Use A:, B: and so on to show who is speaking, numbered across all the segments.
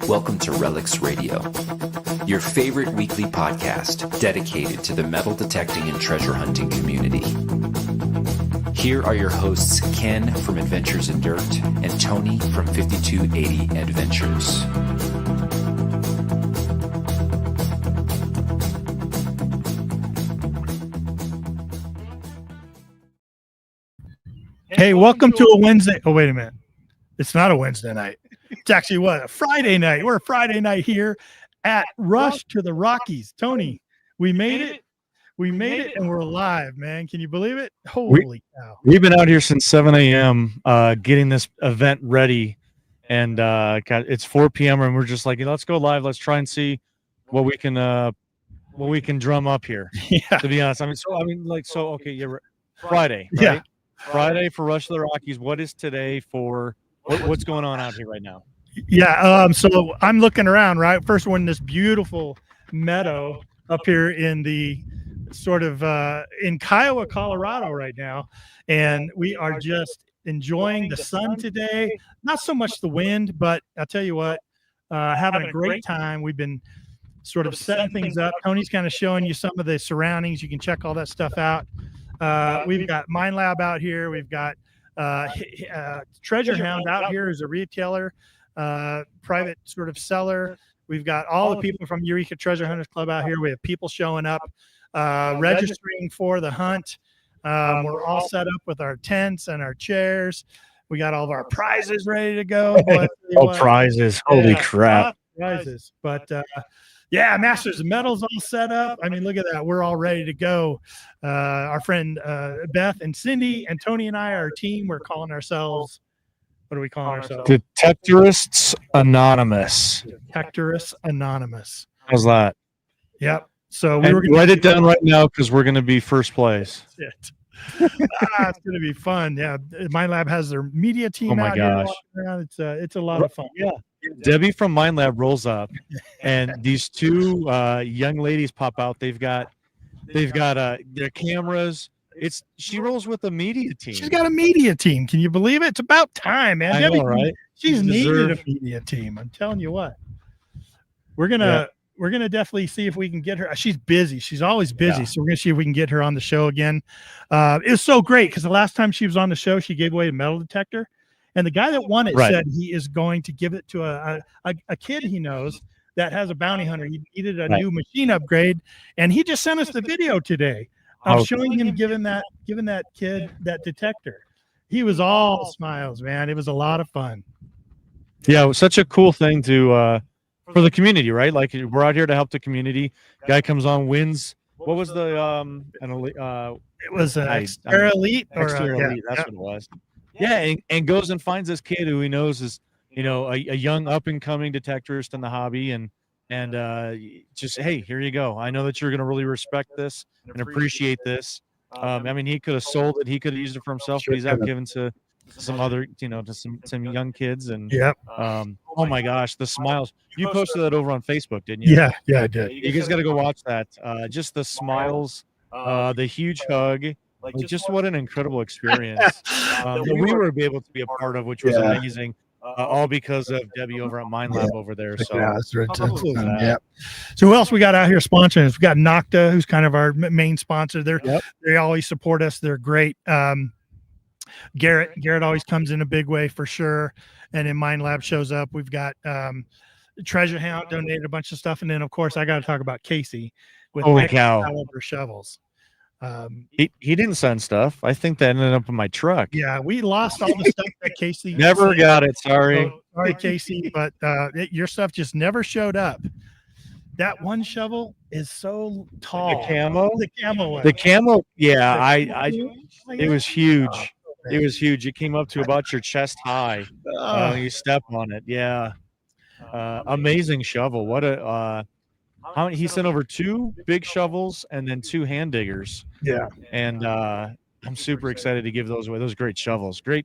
A: Welcome to Relics Radio, your favorite weekly podcast dedicated to the metal detecting and treasure hunting community. Here are your hosts, Ken from Adventures in Dirt and Tony from 5280 Adventures.
B: Hey, welcome to a Wednesday. Oh, wait a minute. It's not a Wednesday night. It's actually what? A Friday night. We're a Friday night here at Rush to the Rockies. Tony, we made it. We made it, and we're alive, man. Can you believe it? Holy cow.
C: We've been out here since 7 a.m. Getting this event ready. And it's 4 p.m. and we're just like, let's go live. Let's try and see what we can drum up here.
B: Yeah.
C: To be honest. Okay, yeah, Friday, right?
B: Yeah.
C: Friday for Rush to the Rockies. What is today for what's going on out here right now?
B: Yeah. So I'm looking around, right? First, we're in this beautiful meadow up here in the sort of in Kiowa, Colorado right now. And we are just enjoying the sun today. Not so much the wind, but I'll tell you what, having a great time. We've been sort of setting things up. Tony's kind of showing you some of the surroundings. You can check all that stuff out. We've got Mine Lab out here. We've got Treasure Hound out here as a retailer, private sort of seller. We've got all the people from Eureka Treasure Hunters Club out here. We have people showing up, registering for the hunt. We're all set up with our tents and our chairs. We got all of our prizes ready to go.
C: Prizes. Holy crap.
B: Prizes. But yeah, Masters of Metals all set up. I mean, look at that. We're all ready to go. Our friend Beth and Cindy and Tony and I are a team. We're calling ourselves, what are we calling ourselves?
C: Detectorists Anonymous.
B: Detectorists Anonymous.
C: How's that?
B: Yep. So
C: we were gonna write it down right now because we're going to be first place.
B: It's going to be fun. Yeah. Mine Lab has their media team out here. It's a lot of fun.
C: Yeah. Debbie from Mine Lab rolls up, and these two young ladies pop out. They've got their cameras. She rolls with a media team.
B: She's got a media team. Can you believe it? It's about time, man.
C: I
B: Debbie,
C: know, right?
B: She's needed a media team. I'm telling you what. We're gonna definitely see if we can get her. She's busy. She's always busy. Yeah. So we're gonna see if we can get her on the show again. It was so great because the last time she was on the show, she gave away a metal detector. And the guy that won it said he is going to give it to a kid he knows that has a bounty hunter. He needed a new machine upgrade, and he just sent us the video today of showing him giving that kid that detector. He was all smiles, man. It was a lot of fun.
C: Yeah, it was such a cool thing to for the community, right? Like we're out here to help the community. Guy comes on, wins. What was the
B: it was an Extra Elite
C: Elite. That's what it was. Yeah, and goes and finds this kid who he knows is, a young up and coming detectorist in the hobby, and just, hey, here you go. I know that you're going to really respect this and appreciate this. I mean, he could have sold it, he could have used it for himself, but he's out given to some other, to some young kids, and oh my gosh, the smiles. You posted that over on Facebook, didn't you?
B: Yeah, I did.
C: You guys got to go watch that. Just the smiles, the huge hug. Like, just what an incredible experience that we were able to be a part of, which was amazing, all because of Debbie over at Mine Lab over there. So,
B: yeah. So who else we got out here sponsoring us? We got Nocta, who's kind of our main sponsor. They always support us. They're great. Garrett always comes in a big way for sure. And then Mine Lab shows up. We've got Treasure Hound donated a bunch of stuff. And then, of course, I got to talk about Casey with caliber shovels.
C: He didn't send stuff. I think that ended up in my truck.
B: Yeah, we lost all the stuff that Casey
C: never got it. Sorry,
B: Casey, but your stuff just never showed up. That one shovel is so tall.
C: The camo. Yeah, it was huge. It was huge. It came up to about your chest high. You step on it. Yeah, amazing shovel. What a he sent over 2 big shovels and then 2 hand diggers.
B: Yeah.
C: And I'm super excited to give those away. Those great shovels. Great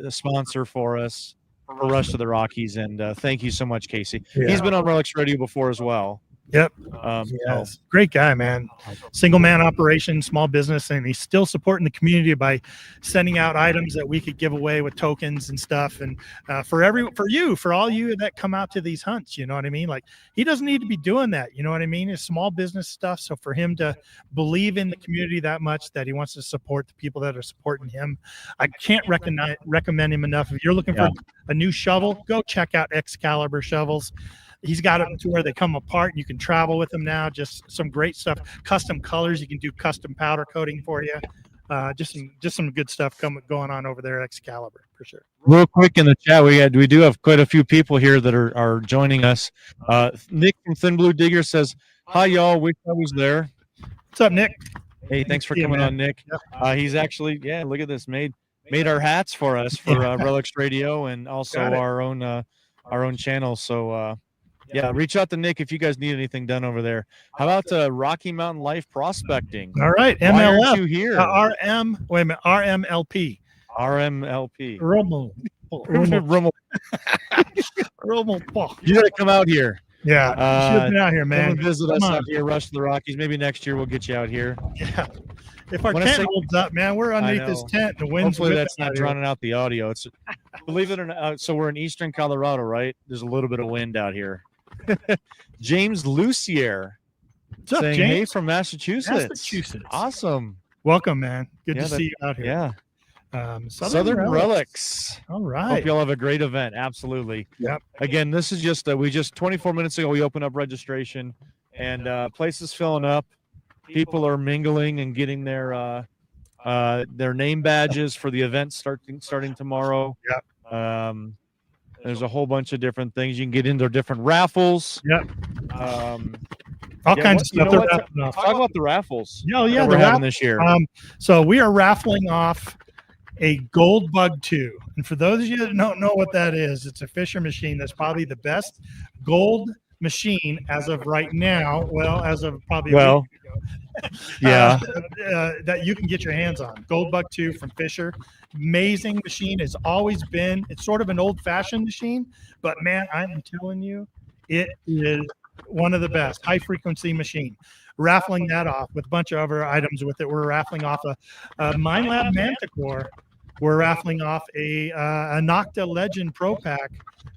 C: sponsor for us, for Rush to the Rockies. And thank you so much, Casey. Yeah. He's been on Relics Radio before as well.
B: Yep.
C: So,
B: Yes. Great guy, man. Single man operation, small business, and he's still supporting the community by sending out items that we could give away with tokens and stuff. And for all you that come out to these hunts, you know what I mean? Like, he doesn't need to be doing that. You know what I mean? It's small business stuff. So for him to believe in the community that much that he wants to support the people that are supporting him, I can't recommend him enough. If you're looking for a new shovel, go check out Excalibur Shovels. He's got them to where they come apart and you can travel with them now. Just some great stuff. Custom colors. You can do custom powder coating for you. Just some good stuff going on over there at Excalibur for sure.
C: Real quick in the chat, we do have quite a few people here that are joining us. Nick from Thin Blue Digger says, "Hi y'all, wish I was there."
B: What's up, Nick?
C: Hey, thanks for coming on, Nick. He's actually, look at this, made our hats for us for Relics Radio and also our own channel. So reach out to Nick if you guys need anything done over there. How about Rocky Mountain Life Prospecting?
B: All right,
C: MLF. Why aren't you here?
B: RMLP.
C: RMLP.
B: Rommel.
C: You got to come out here.
B: Yeah, you should have been out here, man.
C: Come visit us out here, Rush to the Rockies. Maybe next year we'll get you out here.
B: Yeah. If our tent holds up, man, we're underneath this tent. The wind's
C: hopefully that's not drowning out the audio. It's believe it or not. So we're in eastern Colorado, right? There's a little bit of wind out here. James Lucier saying,
B: James?
C: "Hey from Massachusetts. Awesome.
B: Welcome, man. Good to see you out here.
C: Yeah.
B: Southern
C: Relics.
B: All right.
C: Hope y'all have a great event. Absolutely.
B: Yep.
C: Again, this is just 24 minutes ago we opened up registration, and place is filling up. People are mingling and getting their name badges for the event starting tomorrow.
B: Yep.
C: There's a whole bunch of different things you can get into, different raffles.
B: Yep. All kinds of stuff.
C: Talk about the raffles.
B: Oh yeah,
C: we're having this year.
B: So we are raffling off a Gold Bug 2, and for those of you that don't know what that is, it's a Fisher machine that's probably the best gold machine as of right now. Well, as of probably a week ago. That you can get your hands on. Gold Bug 2 from Fisher. Amazing machine. It's always been. It's sort of an old-fashioned machine, but man, I'm telling you, it is one of the best. High-frequency machine. Raffling that off with a bunch of other items with it. We're raffling off a Mind Lab Manticore. We're raffling off a Nocta Legend Pro Pack.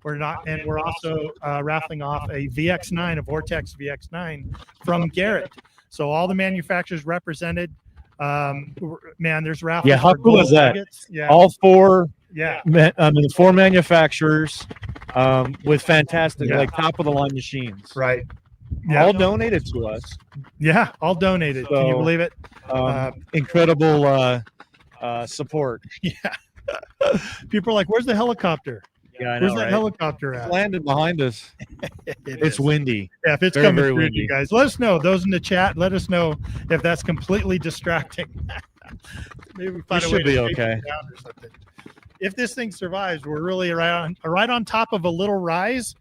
B: We're also raffling off a VX9, a Vortex VX9 from Garrett. So all the manufacturers represented. Man, there's raffles.
C: Yeah, how cool is that?
B: Yeah.
C: All four.
B: Yeah.
C: The four manufacturers with fantastic, top of the line machines.
B: Right.
C: Yeah. All donated to us.
B: Yeah, all donated. So, can you believe it?
C: Incredible support.
B: Yeah. People are like, "Where's the helicopter?"
C: Yeah, I know,
B: where's that helicopter at?
C: It's landed behind us. It's windy.
B: Yeah, if it's
C: very,
B: coming
C: very
B: through,
C: windy.
B: you guys, let us know. Those in the chat, let us know if that's completely distracting. Maybe we find a way to
C: be
B: take
C: okay.
B: it down or something. If this thing survives, we're really right on top of a little rise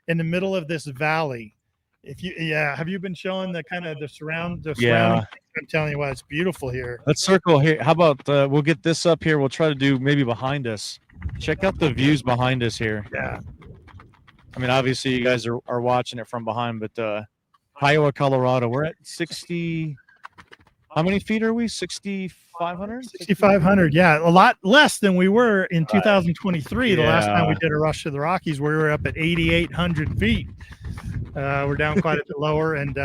B: in the middle of this valley. Have you been showing the kind of the surrounding? I'm telling you what, it's beautiful here.
C: Let's circle here. How about we'll get this up here. We'll try to do maybe behind us. Check out the views behind us here.
B: Yeah.
C: I mean, obviously you guys are watching it from behind, but Kiowa, Colorado, we're at 60. How many feet are we? 6,500?
B: 6,500. Yeah, a lot less than we were in 2023. The last time we did a rush to the Rockies, we were up at 8,800 feet. We're down quite a bit lower and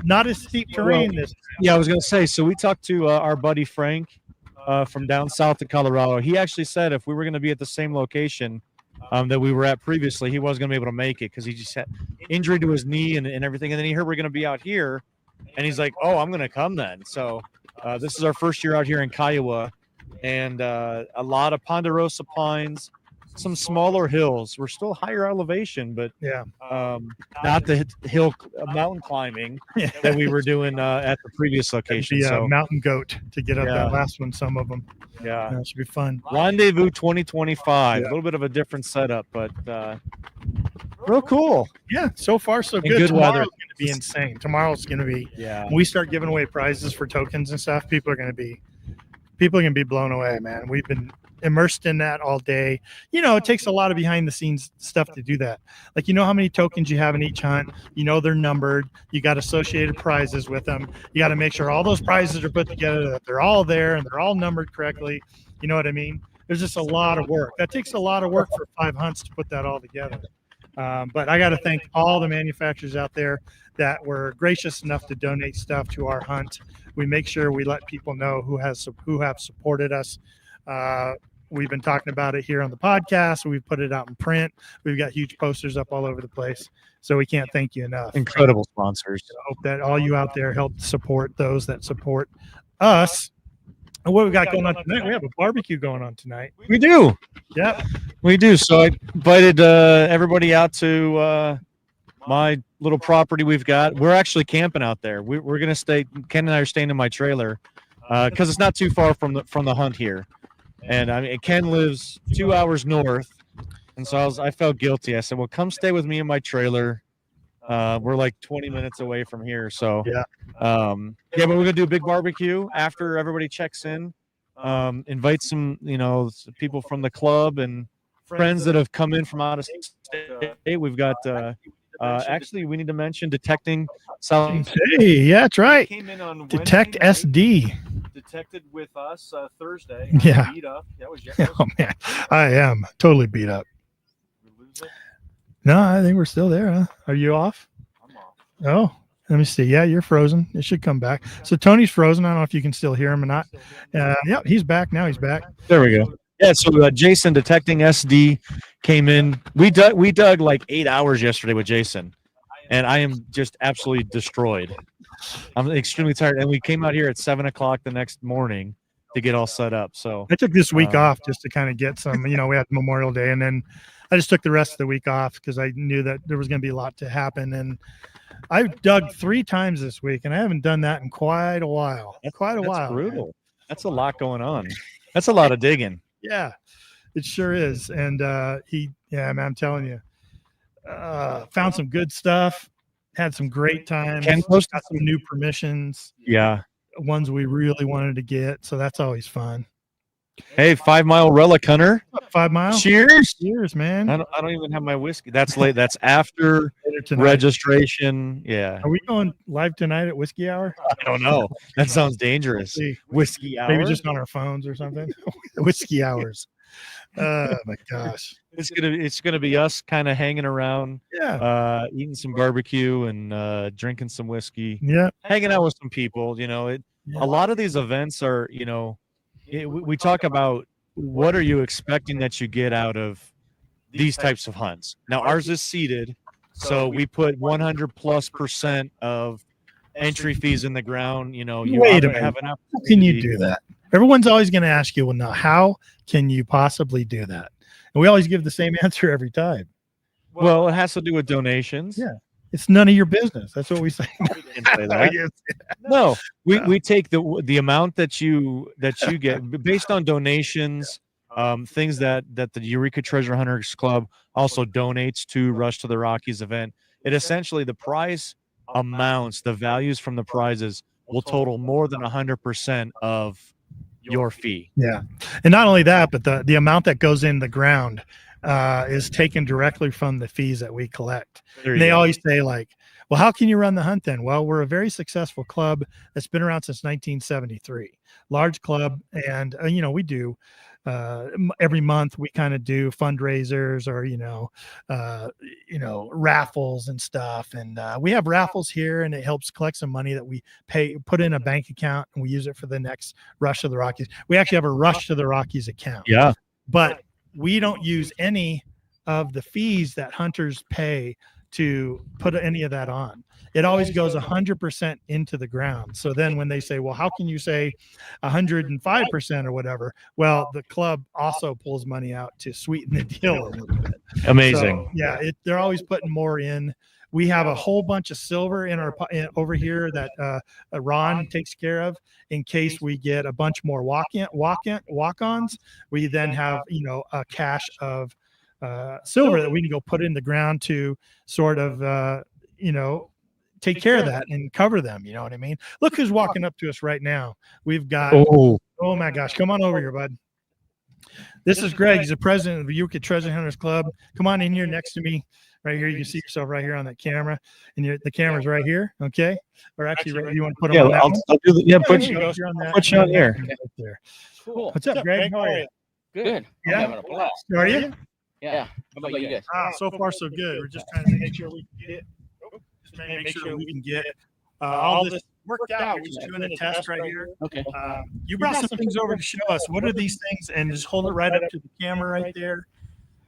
B: not as steep terrain.
C: I was going to say, so we talked to our buddy Frank from down south of Colorado. He actually said if we were going to be at the same location that we were at previously, he wasn't going to be able to make it because he just had injury to his knee and everything. And then he heard we're going to be out here. And he's like, "Oh, I'm going to come then." So this is our first year out here in Kiowa, and a lot of ponderosa pines, some smaller hills. We're still higher elevation, but not the hill mountain climbing that we were doing at the previous location.
B: So mountain goat to get up that last one. Some of them. Yeah, that should be fun.
C: Rendezvous 2025. A little bit of a different setup, but real cool.
B: Yeah, so far so good.
C: Good weather.
B: Tomorrow's going to be insane. Tomorrow's going to be. Yeah. When we start giving away prizes for tokens and stuff, people are going to be blown away, man. immersed in that all day. It takes a lot of behind the scenes stuff to do that. Like, how many tokens you have in each hunt, they're numbered, you got associated prizes with them. You got to make sure all those prizes are put together, that they're all there and they're all numbered correctly. You know what I mean? There's just a lot of work. That takes a lot of work for 5 hunts to put that all together. But I got to thank all the manufacturers out there that were gracious enough to donate stuff to our hunt. We make sure we let people know who have supported us. We've been talking about it here on the podcast. We've put it out in print. We've got huge posters up all over the place. So we can't thank you enough.
C: Incredible sponsors.
B: I hope that all you out there help support those that support us. And what we got going on tonight? We have a barbecue going on tonight.
C: We do.
B: Yep.
C: We do. So I invited everybody out to my little property we've got. We're actually camping out there. We're going to stay. Ken and I are staying in my trailer because it's not too far from the hunt here. And I mean, Ken lives 2 hours north. And so I felt guilty. I said, well, come stay with me in my trailer. We're like 20 minutes away from here. So, but we're going to do a big barbecue after everybody checks in. Invite some, people from the club and friends that have come in from out of state. We've got, actually, we need to mention Detecting South.
B: Hey, yeah, that's right.
C: Came in on
B: Detect
C: Wednesday night,
B: SD.
C: detected with us Thursday.
B: Yeah.
C: Beat up. That was
B: Oh, man. I am totally beat up. No, I think we're still there, huh? Are you off?
C: I'm off.
B: Oh, let me see. Yeah, you're frozen. It should come back. So Tony's frozen. I don't know if you can still hear him or not. Yep, he's back. Now he's back.
C: There we go. Yeah, so Jason, Detecting SD, came in. We dug like 8 hours yesterday with Jason, and I am just absolutely destroyed. I'm extremely tired, and we came out here at 7 o'clock the next morning to get all set up. So
B: I took this week off just to kind of get some, we had Memorial Day, and then I just took the rest of the week off because I knew that there was going to be a lot to happen. And I've dug 3 times this week, and I haven't done that in quite a while. That's
C: brutal. Man. That's a lot going on. That's a lot of digging.
B: Yeah, it sure is. And man, I'm telling you, found some good stuff, had some great times, got some new permissions.
C: Yeah.
B: Ones we really wanted to get. So that's always fun.
C: Hey, 5 Mile Relic Hunter.
B: 5 miles.
C: Cheers,
B: man.
C: I don't even have my whiskey. That's late. That's after registration. Yeah.
B: Are we going live tonight at Whiskey Hour?
C: I don't know. That sounds dangerous. Whiskey Hour.
B: Maybe just on our phones or something. Whiskey Hours. Oh my gosh.
C: It's gonna be us kind of hanging around.
B: Yeah.
C: Eating some barbecue and drinking some whiskey.
B: Yeah.
C: Hanging out with some people. A lot of these events are, we talk about what are you expecting that you get out of these types of hunts. Now ours is seated, so we put 100+% of entry fees in the ground. You
B: wait a minute.
C: Have an
B: how can you do that? Everyone's always going to ask you, well, now how can you possibly do that? And we always give the same answer every time.
C: Well, it has to do with donations.
B: Yeah. It's none of your business. That's what we say.
C: We didn't say that. No, we take the amount that you get based on donations, things that the Eureka Treasure Hunters Club also donates to Rush to the Rockies event. It essentially, the prize amounts, the values from the prizes will total more than 100% of your fee.
B: Yeah, and not only that, but the amount that goes in the ground is taken directly from the fees that we collect. And they always say, like, well, how can you run the hunt then? Well, we're a very successful club that's been around since 1973, large club. And, we do every month we kind of do fundraisers or, raffles and stuff. And we have raffles here, and it helps collect some money that we put in a bank account, and we use it for the next Rush to the Rockies. We actually have a Rush to the Rockies account.
C: Yeah.
B: But we don't use any of the fees that hunters pay to put any of that on. It always goes 100% into the ground. So then when they say, well, how can you say 105% or whatever? Well, the club also pulls money out to sweeten the deal a little bit.
C: Amazing.
B: So, yeah, they're always putting more in. We have a whole bunch of silver in over here that Ron takes care of in case we get a bunch more walk-ons. We then have, a cache of silver that we can go put in the ground to sort of, take care of that and cover them. You know what I mean? Look who's walking up to us right now. We've got, oh my gosh, come on over here, bud. This is Greg. He's the president of the Eureka Treasure Hunters Club. Come on in here next to me. Right here, you can see yourself right here on that camera, and the camera's right here. Okay, or actually, right, you want to put them on that one?
C: I'll do the, yeah. Put
B: There you go. You're on that.
C: you on here.
B: Right there.
D: Cool.
B: What's up, Greg? How are you?
D: Good.
B: Yeah.
D: I'm having a blast.
B: Are you?
D: Yeah. How about you guys?
B: So far, so good. We're just trying to make sure we can get. Just trying to make sure we can get all this worked out. We're just doing a test right here.
D: Okay.
B: You brought some things over to show us. What are these things? And just hold it right up to the camera right there.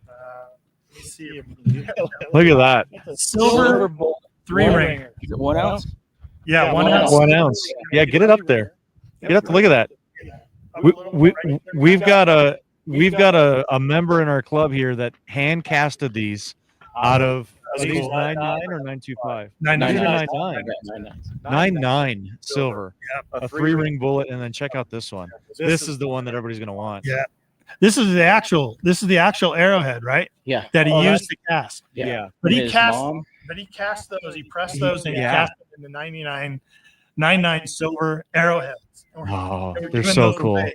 B: Let me see if we can
C: Look at that.
B: silver three ring.
D: Is it 1 ounce?
B: Yeah, 1 ounce.
C: 1 ounce. Yeah, get it up there. Get up. Look at that. We've got a member in our club here that hand casted these out of are these 9.9 or 9.25?
B: 9.9.
C: 9.9 silver. A 3-ring bullet, and then check out this one. This is the one that everybody's gonna want.
B: Yeah. This is the actual arrowhead, right?
D: Yeah.
B: That he used to cast.
C: Yeah.
B: But he
D: His
B: cast
D: mom?
B: those, he pressed those, and he
C: Yeah.
B: cast them in the 99 silver arrowheads.
C: Oh,
B: And we're
C: they're
B: giving
C: so
B: those
C: cool.
B: away.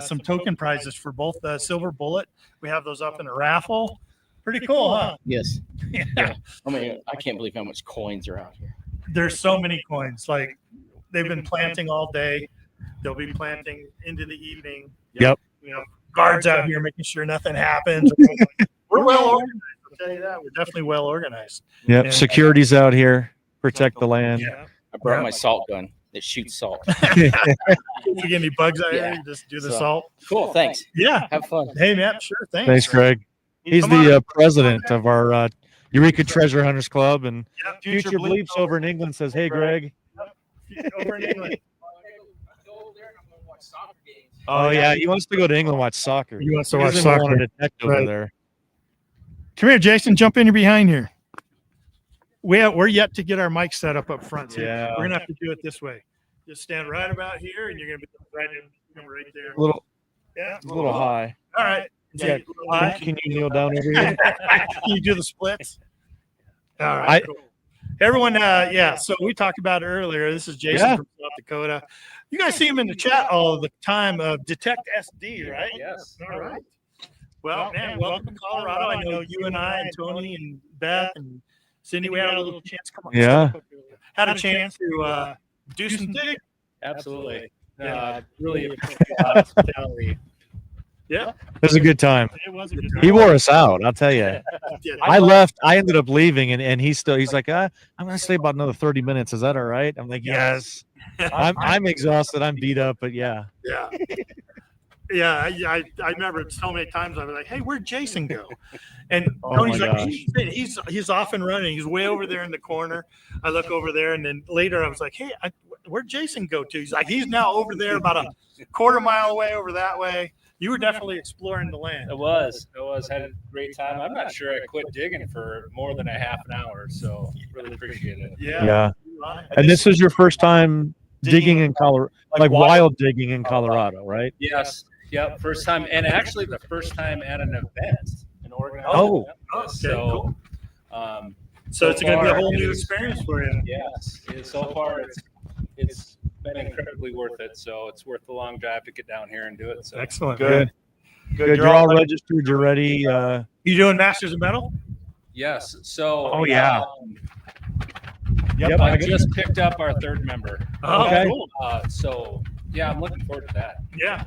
B: Some token prizes for both the silver bullet. We have those up in a raffle. Pretty cool, huh?
D: Yes.
B: Yeah.
D: I mean, I can't believe how much coins are out here.
B: There's so many coins. Like they've been planting all day. They'll be planting into the evening.
C: Yep.
B: You know, guards out here making sure nothing happens. We're well organized. I'll tell you that. We're definitely well organized.
C: Yep.
B: And-
C: Security's out here. Protect the land.
B: Yeah.
D: I brought my salt gun that shoots salt.
B: You get any bugs out here?
D: Yeah.
B: You just do the
D: So-
B: salt.
D: Cool. Thanks.
B: Yeah.
D: Have fun.
B: Hey, man. Sure. Thanks.
C: Thanks, Greg. He's
B: Come
C: the
B: on.
C: president of our Eureka Treasure Hunters Club, and
B: Yeah,
C: Future Bleeps over in England says, "Hey, Greg."
B: Over in England.
C: Oh yeah, he wants to go to England and watch soccer.
B: He wants to
C: He
B: watch
C: doesn't want
B: soccer.
C: to detect over
B: Right.
C: there.
B: Come here, Jason. Jump in here behind here. We're yet to get our mic set up front. So
C: Yeah.
B: we're gonna have to do it this way. Just stand right about here, and you're gonna be right there.
C: A little high.
B: All right.
C: Yeah.
B: High.
C: Can you kneel down over here?
B: Can you do the splits? All right. Cool. Everyone, yeah. So we talked about it earlier. This is Jason
C: Yeah.
B: from South Dakota. You guys see him in the chat all the time. Detect SD, right?
D: Yes.
B: All right. Well, man, welcome to Colorado. I know you and I and Tony and Beth and Cindy. We had a little chance. Come on.
C: Yeah.
B: Had a chance to do some digging.
E: Absolutely.
B: Yeah.
E: Really appreciate the hospitality.
B: Yeah.
C: It was a good time.
B: It was a good
C: He wore us out. I'll tell you.
B: Yeah.
C: I left. I ended up leaving, and he's like, I'm gonna stay about another 30 minutes. Is that all right? I'm like, yes. I'm exhausted. I'm beat up, but yeah.
B: Yeah. Yeah, I remember so many times I was like, "Hey, where'd Jason go?" And
C: Oh
B: Tony's
C: my
B: like,
C: gosh.
B: "He's off and running. He's way over there in the corner." I look over there, and then later I was like, "Hey, where'd Jason go to?" He's like, "He's now over there, about a quarter mile away over that way." You were definitely exploring the land.
E: It was. Had a great time. I'm not sure I quit digging for more than a half an hour, so really appreciate it.
B: Yeah.
C: Yeah. And this is your first time digging in Colorado, like wild digging in Colorado, right?
E: Yes. Yep. First time, and actually the first time at an event, an organized
C: Oh.
E: event.
B: Okay,
E: So,
B: So it's going to be a
E: far,
B: whole
E: it
B: new
E: is-
B: experience for you.
E: Yes. So far, it's been incredibly worth it. So it's worth the long drive to get down here and do it. So
B: Excellent.
C: Good. You're all registered. You're ready.
B: You doing Masters of Metal?
E: yes. So.
C: Oh, yeah.
E: Yep. I just picked up our third member.
B: Oh,
C: Okay.
B: cool.
E: So yeah, I'm looking forward to that.
B: Yeah.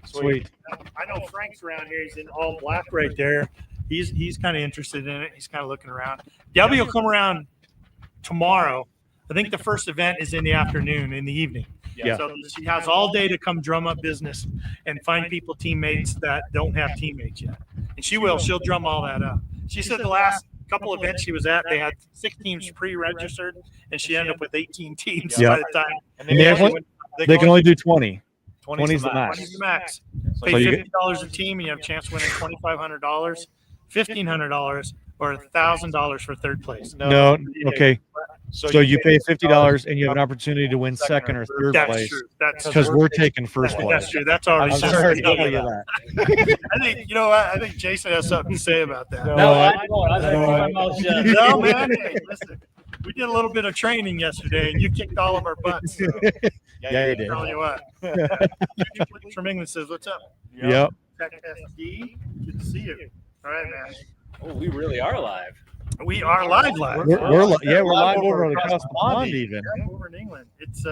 C: Sweet.
B: I know Frank's around here. He's in all black right there. He's kind of interested in it. He's kind of looking around. Debbie will come around tomorrow. I think the first event is in the afternoon, in the evening.
C: Yeah.
B: So she has all day to come drum up business and find people, teammates that don't have teammates yet. And she will. She'll drum all that up. She said the last couple events she was at, they had 6 teams pre-registered, and she ended up with 18 teams
C: Yeah.
B: by the time.
C: And they can only do 20. 20 is the
B: 20
C: max.
B: is the max.
C: So
B: Pay
C: you
B: $50 a team, and you have a chance to win $2,500, $1,500, or $1,000 for third place.
C: No. Okay. So you pay $50 and you have an opportunity to win second or third
B: That's
C: place
B: true. That's
C: because we're taking first
B: That's
C: place.
B: true. That's already
C: I'm
B: said.
C: sorry to tell you that.
B: I think you know what? I think Jason has something to say about that.
C: No,
E: No,
C: I-
E: I won't. I was like,
C: no,
E: my mouth shut.
B: No, man. Hey, listen, we did a little bit of training yesterday, and you kicked all of our butts. So,
C: Yeah, you did.
B: tell you what. From England says, "What's up?"
C: Yep.
B: Tech SD. Good to see you. All right, man.
E: Oh, we really are live.
B: We are live.
C: We're live over across the pond even.
B: Yeah, over in England. It's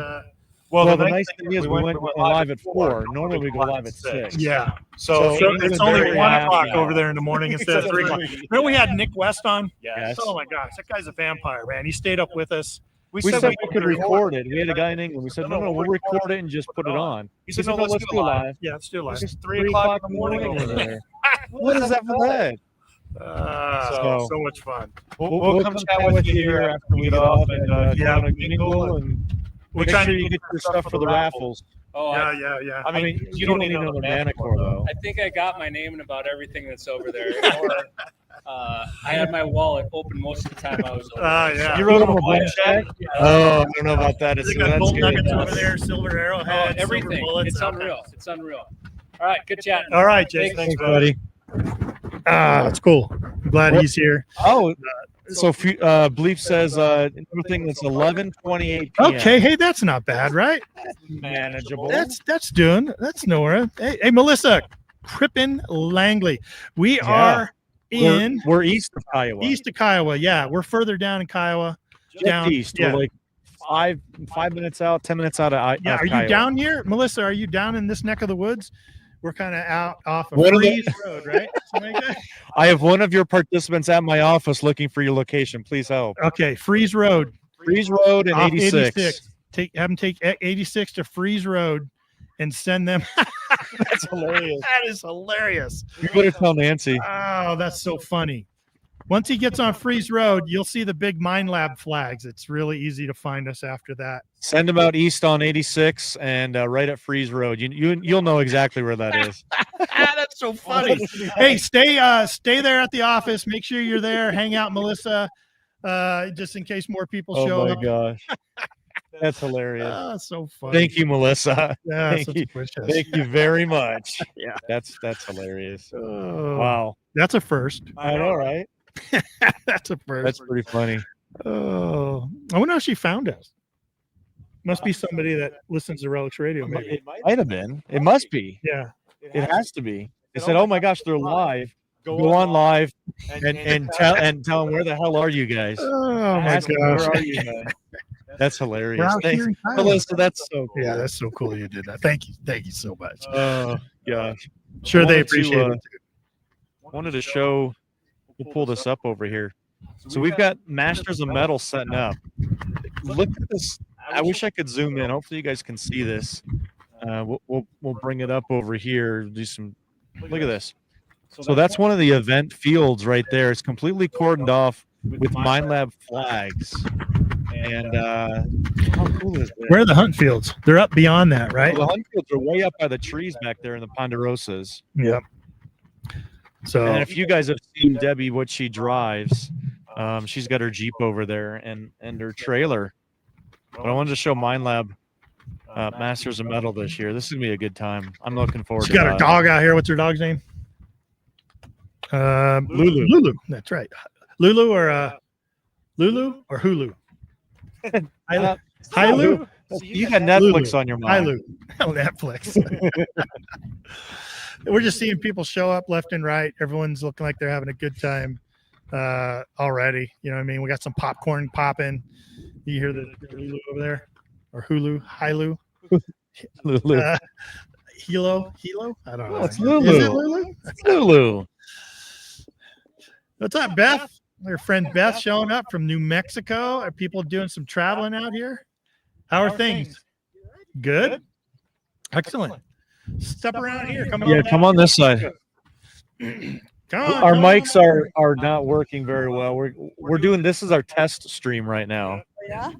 C: Well, the nice thing is we went live at 4. Normally we go live at 6.
B: yeah. So it's only
C: very
B: 1
C: happy
B: o'clock
C: now.
B: over there in the morning instead of 3 o'clock. Remember we had Nick West on?
C: Yes.
B: Oh my gosh, that guy's a vampire, man. He stayed up with us.
C: We said we could record it. We had a guy in England. We said, no, we'll record it and just put it on. He said, no, let's do it live.
B: Yeah, let's do it live.
C: It's 3 o'clock in the morning over there. What is that for that?
B: So much fun.
C: We'll come chat with you here after we get off and
B: yeah,
C: mingle and make sure you get your stuff for the raffles.
E: Oh,
B: Yeah.
C: I mean, you don't need another Manicore though.
E: I think I got my name in about everything that's over there. I had my wallet open most of the time I was over there.
B: Yeah.
C: You wrote him a blank check? Oh, I don't know about that.
B: They got
C: That's
B: gold
C: good.
B: nuggets over there, silver arrowheads,
E: Everything.
B: silver bullets.
E: It's unreal. It's unreal. All right, good chat.
B: All right, Jason.
C: Thanks, buddy.
B: That's cool. I'm glad he's here.
C: Oh, so Bleep says everything that's 11:28 p.m.
B: Okay, hey, that's not bad, right?
C: Manageable.
B: That's nowhere. Hey, Melissa Crippen Langley. We are in
C: we're east of Kiowa.
B: east of Kiowa. Yeah, we're further down in Kiowa.
C: Just
B: down
C: east.
B: Yeah.
C: We're like 5 minutes out, 10 minutes out of
B: Yeah, are
C: Kiowa.
B: you down here, Melissa? Are you down in this neck of the woods? We're kind of out off of
C: What are
B: Freeze Road, right? Something like that.
C: I have one of your participants at my office looking for your location. Please help.
B: Okay, Freeze Road.
C: Freeze Road and
B: Off
C: 86.
B: Have them take 86 to Freeze Road and send them.
C: That's hilarious.
B: That is hilarious.
C: You better tell Nancy.
B: Oh, that's so funny. Once he gets on Freeze Road, you'll see the big Mine Lab flags. It's really easy to find us after that.
C: Send him out east on 86 and right at Freeze Road. You'll know exactly where that is.
B: That's so funny. Hey, stay there at the office. Make sure you're there. Hang out, Melissa, just in case more people show
C: Oh my
B: up.
C: gosh. That's hilarious.
B: Oh, so funny.
C: Thank you, Melissa.
B: Yeah,
C: Thank
B: such
C: you.
B: precious.
C: Thank you very much.
B: Yeah.
C: That's hilarious.
B: Oh,
C: Wow.
B: that's a first.
C: I know, right?
B: That's a first.
C: That's pretty funny.
B: Oh, I wonder how she found us. Must be somebody that listens to Relics Radio, maybe.
C: It might have been. It must be.
B: Yeah.
C: It has to be. They said, "Oh my gosh, they're live. Go on live and tell them where the hell are you guys?
B: Oh my
C: Ask them,
B: gosh.
C: where are you guys?" That's hilarious.
B: We're out
C: Thanks,
B: here in Kiowa.
C: Melissa. That's so cool.
B: Yeah, that's so cool you did that. Thank you so much.
C: Oh gosh.
B: Sure, they
C: wanted to,
B: appreciate it.
C: Wanted to show. We'll pull this up over here. So we've got Masters of Metal setting up. Look at this. I wish I could zoom in. Hopefully you guys can see this. We'll bring it up over here. Do some. Look at this. So that's one of the event fields right there. It's completely cordoned off with Mine Lab flags. And how cool is that?
B: Where are the hunt fields? They're up beyond that, right?
C: Well, the hunt fields are way up by the trees back there in the ponderosas.
B: Yep. So
C: And if you guys have seen Debbie, what she drives, she's got her Jeep over there and her trailer. But I wanted to show Mine Lab Masters of Metal this year. This is gonna be a good time. I'm looking forward
B: she
C: to
B: got
C: that.
B: her dog out here. What's her dog's name?
C: Lulu.
B: Lulu. That's right. Lulu or Hulu? Hi, Lou.
C: You got Netflix
B: Lulu.
C: on your
B: Hi,
C: mind.
B: Lou. Oh, Netflix. We're just seeing people show up left and right. Everyone's looking like they're having a good time already. You know what I mean? We got some popcorn popping. You hear the Lulu over there? Or Hulu? Hi, Lou.
C: Lulu.
B: Hilo? I don't know.
C: Oh, it's Lulu.
B: Is it Lulu?
C: It's Lulu.
B: What's up, Beth? Our friend Beth showing up from New Mexico. Are people doing some traveling out here? How are things? Good. Excellent. Step around here.
C: Come on this side.
B: Come on.
C: Our mics are not working very well. We're doing this is our test stream right now.
F: Yeah.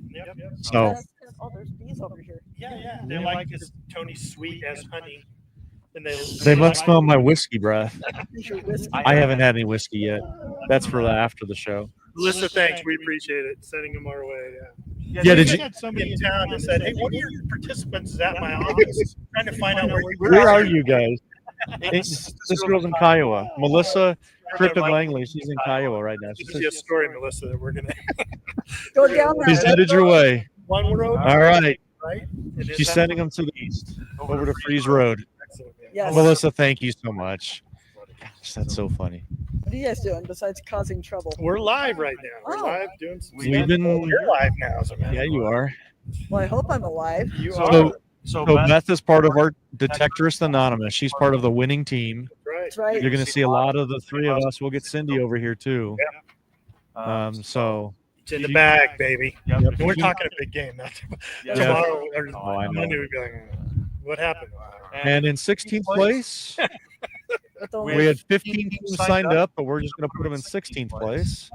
C: So
F: Oh, there's bees over here.
B: Yeah. They like this Tony sweet as honey. And
C: they must smell my whiskey breath.
F: Your whiskey.
C: I haven't had any whiskey yet. That's for after the show.
B: Melissa, thanks. We appreciate it. Sending them our way.
C: Yeah, did you?
B: Had somebody in town that said, "Hey, one of your participants is at my office, trying to find out
C: Where are you guys? This girl's in Kiowa. Melissa Crippen Langley. She's in Kiowa right now.
B: This is a story, Melissa, that we're gonna
F: Go down
C: She's
F: that.
C: headed your way.
B: one road,
C: All right.
B: right? And then
C: She's
B: that's-
C: sending them to the east, over to Freeze Road.
B: Excellent, man.
F: Yes.
C: Melissa, thank you so much. Gosh, that's so funny.
F: What are you guys doing besides causing trouble?
B: We're live right now. We're
F: Oh.
B: live doing some
C: We've
B: stuff.
C: been-
B: You're live now, as a matter
C: Yeah,
B: of
C: you
B: fact.
C: are.
F: Well, I hope I'm alive.
B: You
C: So-
B: are.
C: So Beth is part of our Detectorist Anonymous. She's part of the winning team.
B: Right.
F: That's right.
C: You're going to see a lot of the three of us. We'll get Cindy over here too. So
B: It's in the bag, baby.
C: Yep.
B: We're talking a big game. Not
C: Yeah.
B: tomorrow or
C: Oh, I know.
B: Monday, we'd be like, what happened?
C: and in 16th place,
F: With the
C: we had 15 teams signed up, but we're just going to put them in 16th place.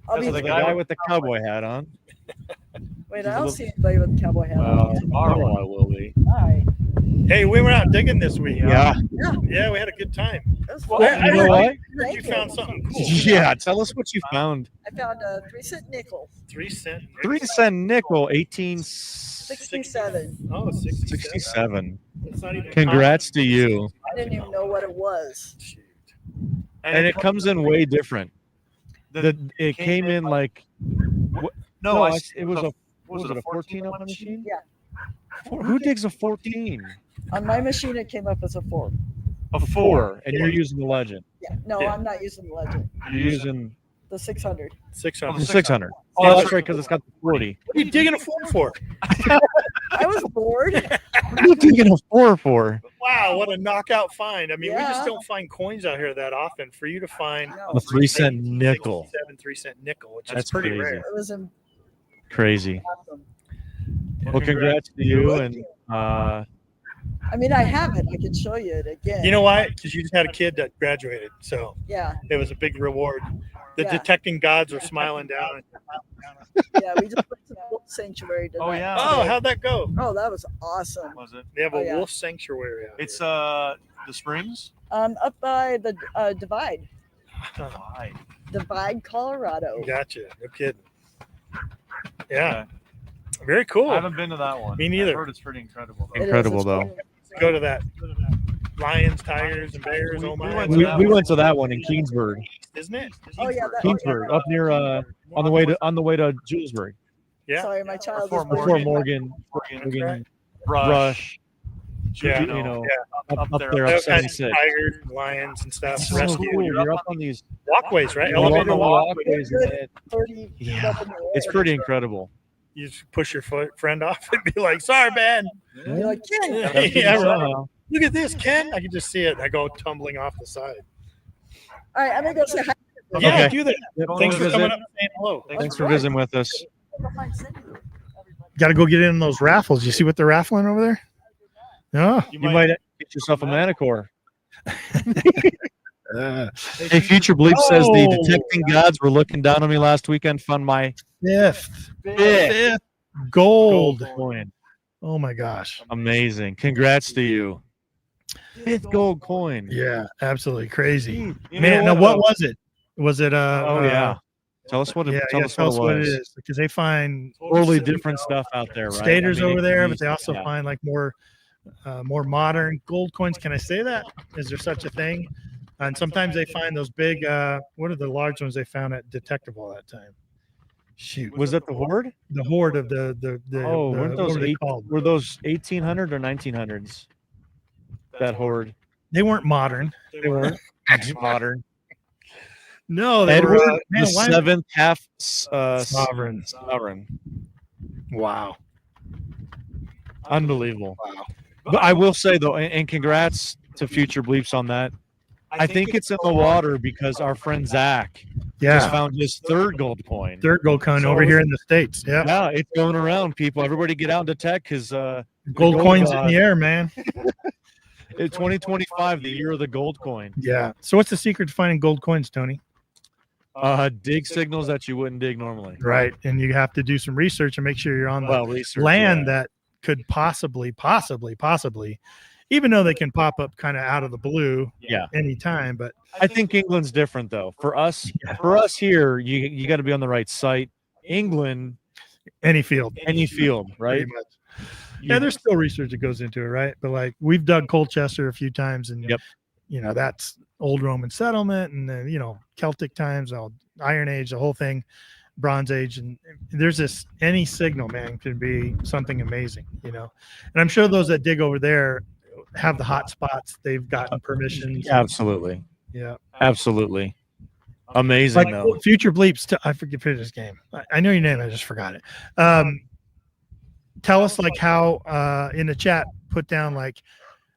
F: I'll be
C: So the guy with the cowboy hat on.
F: Wait, I don't see anybody with a cowboy hat.
C: Well,
F: on.
C: tomorrow I will be.
F: All right.
B: Hey, we went out digging this week.
C: Yeah.
B: Yeah, we had a good time.
F: That was
B: Well,
F: fun.
C: You know what?
B: heard
F: Thank
B: you found something cool.
C: Yeah. Tell us what you found.
F: I found a 3-cent nickel,
B: 3 cent.
C: 3-cent nickel,
F: 67.
B: Oh, 67.
C: 1867.
B: It's not even
C: Congrats to you.
F: I didn't even know what it was.
B: Shoot.
C: And it comes in way different. It came in like no, it was a was it a 14 on the machine?
F: Yeah.
C: Who digs a 14?
F: On my machine, it came up as a 4.
C: A 4, and you're using the Legend.
F: Yeah. No,
B: Yeah.
F: I'm not using the Legend.
C: You're using
F: The 600.
B: 600.
C: the 600. Oh, that's right, because it's got the 40.
B: What are you digging a 4 for?
F: I was bored.
C: What are you digging a 4 for?
B: Wow, what a knockout find. I mean, we just
F: Yeah.
B: don't find coins out here that often. For you to find
F: No.
C: A 3-cent nickel.
B: 3-cent nickel, which
C: That's
B: is pretty
C: crazy.
B: rare.
F: It was
C: Crazy.
F: awesome.
C: Well, congrats to you, and
F: I mean, I have it. I can show you it again.
B: You know why? Because you just had a kid that graduated, so
F: Yeah.
B: it was a big reward. The
F: Yeah.
B: detecting gods were smiling down.
F: Yeah. We just went to the wolf sanctuary tonight.
E: yeah.
B: Oh, how'd that go?
F: Oh, that was awesome.
E: Was it?
B: They have a
F: Oh, yeah.
B: wolf sanctuary out
E: It's
B: here.
E: the Springs.
F: Up by the Divide, Colorado.
B: Gotcha. No kidding. Yeah. Very cool.
E: I haven't been to that one.
B: Me neither.
E: I've heard it's pretty incredible.
F: It is,
C: Incredible,
F: it's
C: though.
F: pretty-
B: Go to that. Lions, tigers, and bears. Oh my!
E: went
C: we went to that one in Keensburg.
B: Isn't it?
F: Oh yeah.
C: Keensburg, up near on the way to Julesburg.
B: Yeah.
F: Sorry, my child
E: Before
F: is
C: Before
F: Morgan.
C: Morgan
E: Rush.
C: Rush,
B: Yeah.
C: you know,
B: Yeah.
C: up there
B: They've
C: up
B: had
C: 76.
B: tigers, lions, and stuff.
C: That's so
B: Rescue.
C: cool. You're up on these
B: Walkways, right?
C: you're up on
B: Elevator
C: the
B: walkways.
C: walkways. and it-
F: 30 feet
C: Yeah,
F: up in the air.
C: it's pretty incredible.
B: You just push your friend off and be like, "Sorry, man."
F: You're like, Ken.
B: Yeah, right.
C: Somehow.
B: Look at this, Ken. I can just see it. I go tumbling off the side.
F: All right, I'm gonna go say hi.
B: Yeah,
C: Okay.
B: do that.
C: Yep,
B: Thanks
C: go
B: for coming
C: visit.
B: up and saying hello.
C: Thanks for visiting with us.
B: Got to go get in those raffles. You see what they're raffling over there? No.
C: You might get yourself a manicure. Hey, Future Bleep says the
B: Oh.
C: detecting gods were looking down on me last weekend. Found my
B: Fifth
C: fifth
B: gold.
C: coin.
B: Oh my gosh.
C: Amazing. Congrats to you. Fifth gold coin.
B: Yeah, absolutely crazy.
C: You
B: Man,
C: know
B: now what was it? Was it
C: Oh yeah. Tell us what it,
B: yeah,
C: tell
B: yeah,
C: us
B: tell
C: what it was.
B: is because they find
C: Totally different stuff out there, right?
B: skaters
C: I mean,
B: over
C: it
B: there,
C: could
B: but
C: be-
B: they also
C: yeah.
B: find like more modern gold coins. Can I say that? Is there such a thing? And sometimes they find those big what are the large ones they found at Detectable that time? Shoot.
C: Was that the horde?
B: The horde of the
C: Oh,
B: the,
C: weren't
B: what
C: those
B: were they called?
C: were those 1800 or 1900s? That horde.
B: They weren't modern.
C: They weren't modern.
B: No, they
C: Edward
B: were man,
C: the
B: why-
C: seventh half
B: sovereign.
C: sovereign.
B: Wow.
C: Unbelievable.
B: Wow.
C: But I will say though, and congrats to Future Bleeps on that. I think it's in the water because our friend Zach just
B: Yeah.
C: found his third gold coin.
B: Third gold coin over here in the States. Yeah.
C: Yeah, it's going around, people. Everybody get out and detect because
B: Gold
C: gold,
B: coins in the air, man.
C: it's 2025, the year of the gold coin.
B: Yeah. So what's the secret to finding gold coins, Tony?
C: Dig signals that you wouldn't dig normally.
B: Right. And you have to do some research and make sure you're on the
C: Well, research,
B: land
C: yeah.
B: that could possibly, even though they can pop up kind of out of the blue
C: Yeah.
B: anytime. But
C: I think England's different though. For us here, you got to be on the right site. England,
B: any field,
C: any field, right?
B: pretty much. Yeah, there's still research that goes into it, right? But like we've dug Colchester a few times, and
C: Yep.
B: you know that's old Roman settlement, and then Celtic times, Iron Age, the whole thing, Bronze Age, and there's this any signal, man, can be something amazing, And I'm sure those that dig over there, have the hot spots. They've gotten permissions.
C: Absolutely.
B: Yeah.
C: Absolutely. Amazing,
B: Like
C: though.
B: Future Bleeps. I forget this game. I know your name. I just forgot it. Tell us like how in the chat put down like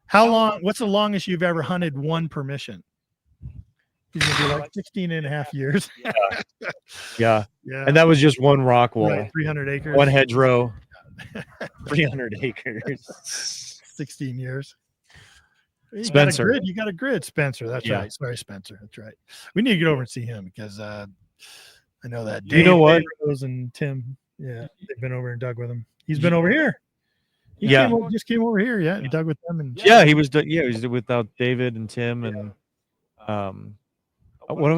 B: how long. What's the longest you've ever hunted one permission? He's gonna be like 16 and a half years.
C: Yeah.
B: Yeah.
C: And that was just one rock wall,
B: Right, 300 acres.
C: one hedgerow, 300 acres.
B: 16 years.
C: Spencer.
B: You got a grid, Spencer. That's
C: Yeah.
B: right. Sorry, Spencer. That's right. We need to get over and see him because I know that.
C: You know what?
B: Dave Rose and Tim, yeah, they've been over and dug with him. He's been over here. He
C: Yeah.
B: just came over here. Yeah, and dug with them. And
C: Yeah, he was. He was without David and Tim and what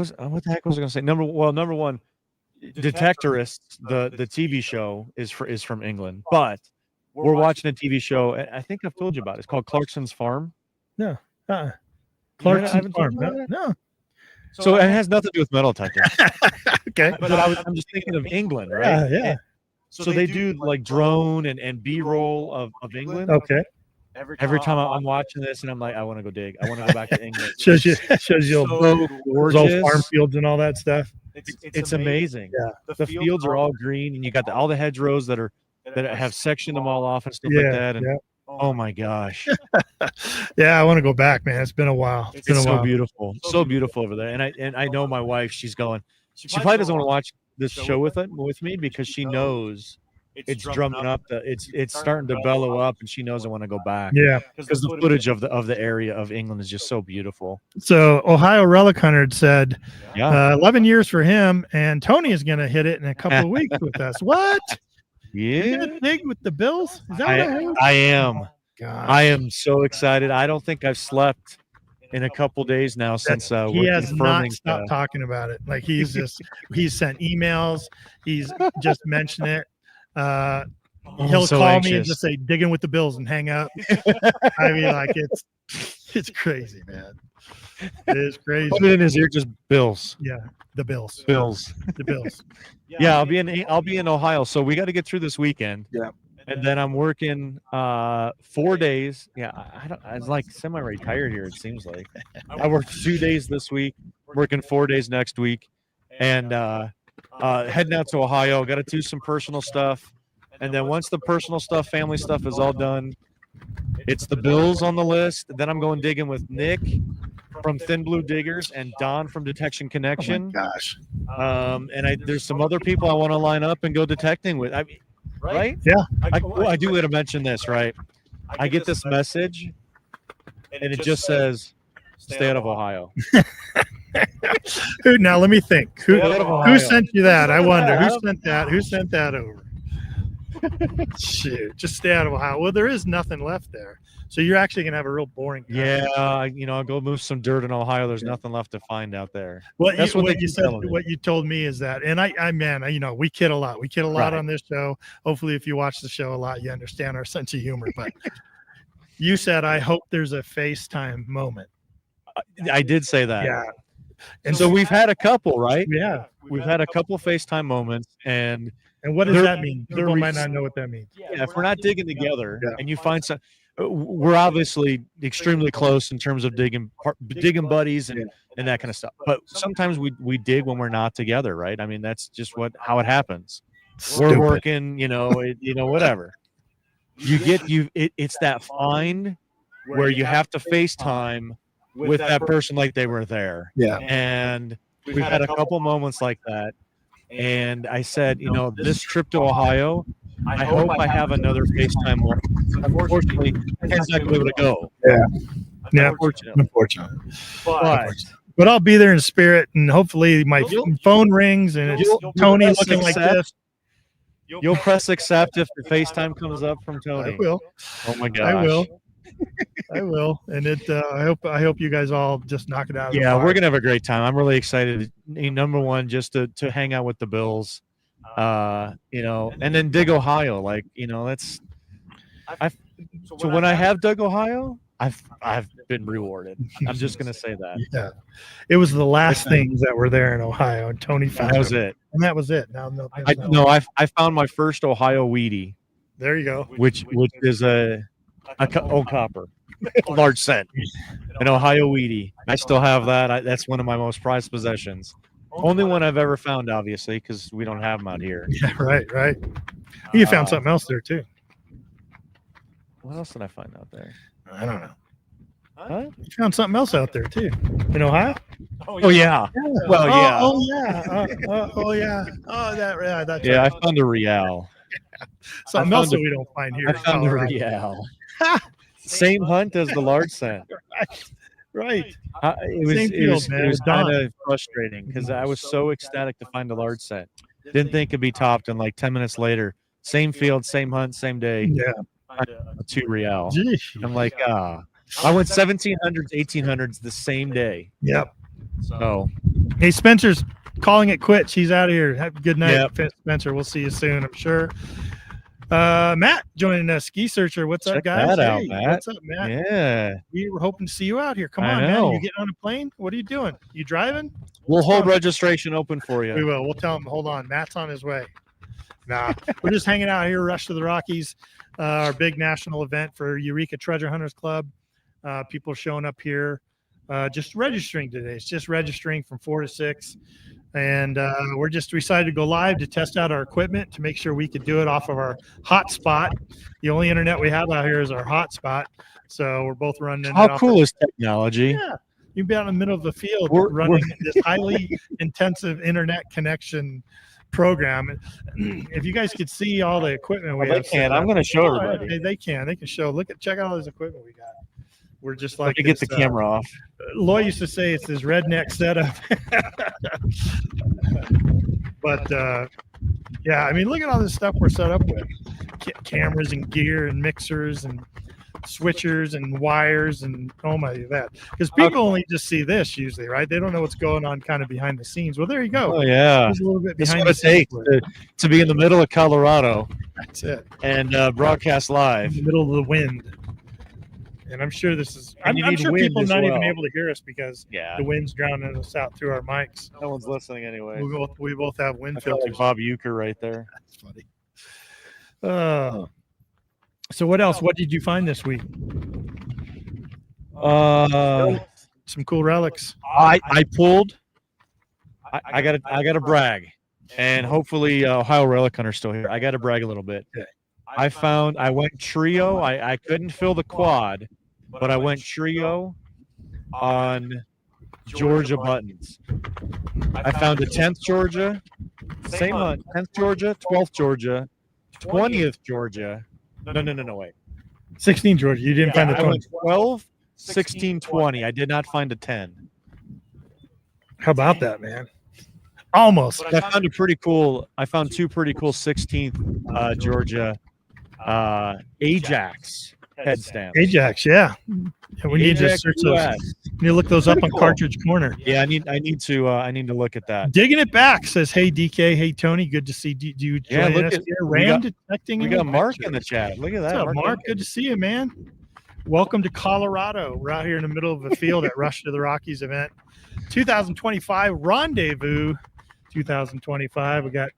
C: the heck was I going to say? Number one, Detectorists, the TV show is from England, but we're watching a TV show. I think I've told you about it. It's called Clarkson's Farm.
B: No,
C: I
B: Clarkson's
C: haven't
B: Farm.
C: told you about
B: No.
C: So it has nothing to do with metal detecting.
B: Okay.
C: But I'm just thinking of England, right?
B: Yeah.
C: So they do like drone and B-roll of England.
B: Okay.
C: Every time I'm watching this, and I'm like, I want to go dig. I want to go back to England.
B: Shows you
C: so
B: those
C: gorgeous.
B: farm fields and all that stuff.
C: It's amazing.
B: Yeah.
C: The fields are all green, and you got all the hedgerows that have sectioned them all off and stuff like that. And oh my gosh,
B: Yeah, I want to go back, man. It's been a while. It's been a
C: so
B: while.
C: beautiful, so beautiful over there. And I know my wife. She's going. She probably doesn't want to watch this show with me because she knows it's drumming up. It's starting to bellow up, and she knows I want to go back.
B: Yeah.
C: Because the footage of the area of England is just so beautiful.
B: So Ohio Relic Hunter said,
C: Yeah.
B: 11 years for him, and Tony is going to hit it in a couple of weeks with us. What? You're
C: Yeah,
B: gonna dig with the Bills? Is that what I heard?
C: I am.
B: God.
C: I am so excited. I don't think I've slept in a couple days now since
B: He
C: we're
B: has not
C: confirming.
B: stopped talking about it. Like he's sent emails. He's just mentioned it. He'll
C: so
B: call me and
C: anxious.
B: just say digging with the Bills and hang up. I mean, like it's crazy, man. It is crazy.
C: Put it in his ear, just Bills.
B: Yeah, the Bills.
C: Bills.
B: The Bills.
C: Yeah, I'll be in Ohio, so we got to get through this weekend.
B: Yeah.
C: And then I'm working 4 days. Yeah, I was like semi-retired here. It seems like I worked 2 days this week, working 4 days next week, and heading out to Ohio. Got to do some personal stuff, and then once the personal stuff, family stuff is all done, it's the Bills on the list. Then I'm going digging with Nick from Thin Blue Diggers and Don from Detection Connection.
B: Gosh.
C: And there's some other people I want to line up and go detecting with. I mean, right?
B: Yeah.
C: I do want to mention this, right? I get this message, and it just says, "Stay out of Ohio."
B: Now let me think. Who
C: Stay out of Ohio.
B: sent you that? I wonder who sent that. Who sent that over? Shoot, just stay out of Ohio. Well, there is nothing left there, so you're actually gonna have a real boring time.
C: Yeah, I'll go move some dirt in Ohio. There's nothing left to find out there.
B: What
C: That's
B: you,
C: what
B: what
C: they
B: you
C: keep
B: said,
C: telling me.
B: what you told me is that, and I man, we kid a lot. We kid a lot
C: Right.
B: on this show. Hopefully, if you watch the show a lot, you understand our sense of humor. But you said, I hope there's a FaceTime moment.
C: I did say that.
B: Yeah.
C: And so we've had a couple, right?
B: Yeah.
C: We've had a couple FaceTime moments, and
B: And what does
C: There-
B: that mean?
C: there
B: People
C: we-
B: might not know what that means.
C: yeah, if we're not digging together,
B: Yeah.
C: and you find some, we're obviously extremely close in terms of digging buddies and that kind of stuff. But sometimes we dig when we're not together, right? I mean, that's just how it happens.
B: Stupid.
C: We're working, whatever. It's that find where you have to FaceTime with that person like they were there.
B: Yeah.
C: And we've had a couple moments like that. And I said, this trip to Ohio, I hope I have another FaceTime moment. Unfortunately, Ken's not going to be able to go.
B: Yeah. Unfortunately. But I'll be there in spirit, and hopefully my phone rings and it's
C: You'll
B: Tony
C: press
B: looking like
C: accept.
B: this.
C: You'll press accept if the FaceTime comes up from Tony.
B: I will.
C: Oh my gosh.
B: I will. I will. And I hope you guys all just knock it out. Of the
C: Yeah,
B: park.
C: we're gonna have a great time. I'm really excited. Number one, just to hang out with the Bills, and then dig Ohio. So when I have dug Ohio, I've been rewarded. I'm just gonna say that.
B: Yeah. It was the last things that were there in Ohio, and Tony found
C: That was
B: them.
C: it.
B: And that was it. Now,
C: I found my first Ohio weedy,
B: there you go.
C: which is a old copper. large scent. An Ohio Wheatie. I still have that. That's one of my most prized possessions. Only one I've ever found, obviously, because we don't have them out here.
B: Yeah, right. You found something else there too.
C: What else did I find out there?
B: I don't know.
C: Huh?
B: You found something else out there too in Ohio.
C: Oh yeah. Well, yeah.
B: That's
C: Yeah,
B: right.
C: I found a real.
B: Something
C: I
B: else
C: found
B: that we don't find here.
C: I
B: in
C: found a
B: Colorado.
C: real. Same hunt as the large scent.
B: Right.
C: It was
B: Same field, man.
C: it was
B: Done.
C: kind of frustrating because I was so ecstatic to find a large scent. Didn't think it'd be topped, and like 10 minutes later, same field, same hunt, same day,
B: Yeah.
C: a 2 real.
B: Gee.
C: I'm like, I went 1700s, 1800s the same day.
B: Yep.
C: So
B: Hey, Spencer's calling it quits. He's out of here. Have a good night,
C: Yep.
B: Spencer. We'll see you soon, I'm sure. Matt joining us, Ski Searcher. What's up,
C: Check
B: guys?
C: that out,
B: Hey,
C: Matt.
B: what's up, Matt?
C: yeah,
B: We were hoping to see you out here. Come
C: I
B: on, man.
C: know.
B: You getting on a plane? What are you doing? You driving?
C: we'll
B: What's
C: hold
B: going on?
C: registration open for
B: We
C: you.
B: will. We'll tell him. Hold on. Matt's on his way. Nah, we're just hanging out here. Rush to the Rockies, our big national event for Eureka Treasure Hunters Club. People are showing up here, just registering today. It's just registering from 4 to 6. And we're just decided to go live to test out our equipment to make sure we could do it off of our hotspot. The only internet we have out here is our hotspot. So we're both running it
C: How
B: off
C: cool
B: our-
C: is technology?
B: Yeah. You'd be out in the middle of the field
C: We're-
B: running this highly intensive internet connection program. If you guys could see all the equipment we
C: Well, they
B: have, set
C: can. I'm
B: up-
C: going to show
B: Oh,
C: everybody.
B: They can. They can show. Check out all this equipment we got. We're just
C: Let
B: like
C: me get
B: this,
C: the camera off.
B: Loy used to say it's this redneck setup. But yeah, I mean, look at all this stuff we're set up with. Cameras and gear and mixers and switchers and wires and oh my that because people only just see this usually, right? They don't know what's going on kind of behind the scenes. Well, there you go.
C: Oh yeah,
B: There's a little bit
C: that's
B: behind
C: what
B: the
C: it
B: scenes.
C: takes to be in the middle of Colorado
B: That's it.
C: and broadcast
B: In
C: live.
B: the middle of the wind. And I'm sure this is.
C: And you
B: I'm
C: need
B: sure
C: wind
B: people
C: as
B: not even
C: well.
B: able to hear us because
C: Yeah,
B: the wind's drowning us out through our mics.
C: no one's listening anyway.
B: We both have wind
C: I feel like
B: filters.
C: Bob Euchre right there.
B: That's funny. So what else? What did you find this week? Some cool relics.
C: I pulled. I got to brag, and hopefully Ohio Relic Hunter's still here. I got to brag a little bit.
B: Okay.
C: I went trio. I couldn't fill the quad, but I went trio on Georgia buttons. I found a 10th Georgia, same hunt, 10th Georgia, 12th Georgia, 20th Georgia. No, wait.
B: 16 Georgia. You didn't find the
C: I
B: 20.
C: went 12, 16, 20. I did not find a 10.
B: How about that, man? Almost.
C: I found I found two pretty cool 16th Georgia Ajax headstands.
B: Ajax, yeah. Yeah, we need to
C: Ajax
B: search those.
C: US.
B: We need to look those up on Cartridge Corner.
C: Yeah, I need to look at that.
B: Digging it back says, "Hey DK, hey Tony, good to see you
C: Yeah,
B: joining
C: look
B: us
C: at-
B: here.
C: we
B: Ram
C: got-
B: detecting.
C: We
B: and
C: got Mark
B: adventure.
C: in the chat. Look at
B: What's
C: that,
B: up, Mark? Good to see you, man. Welcome to Colorado. We're out here in the middle of a field at Rush to the Rockies event, 2025 Rendezvous. 2025. We got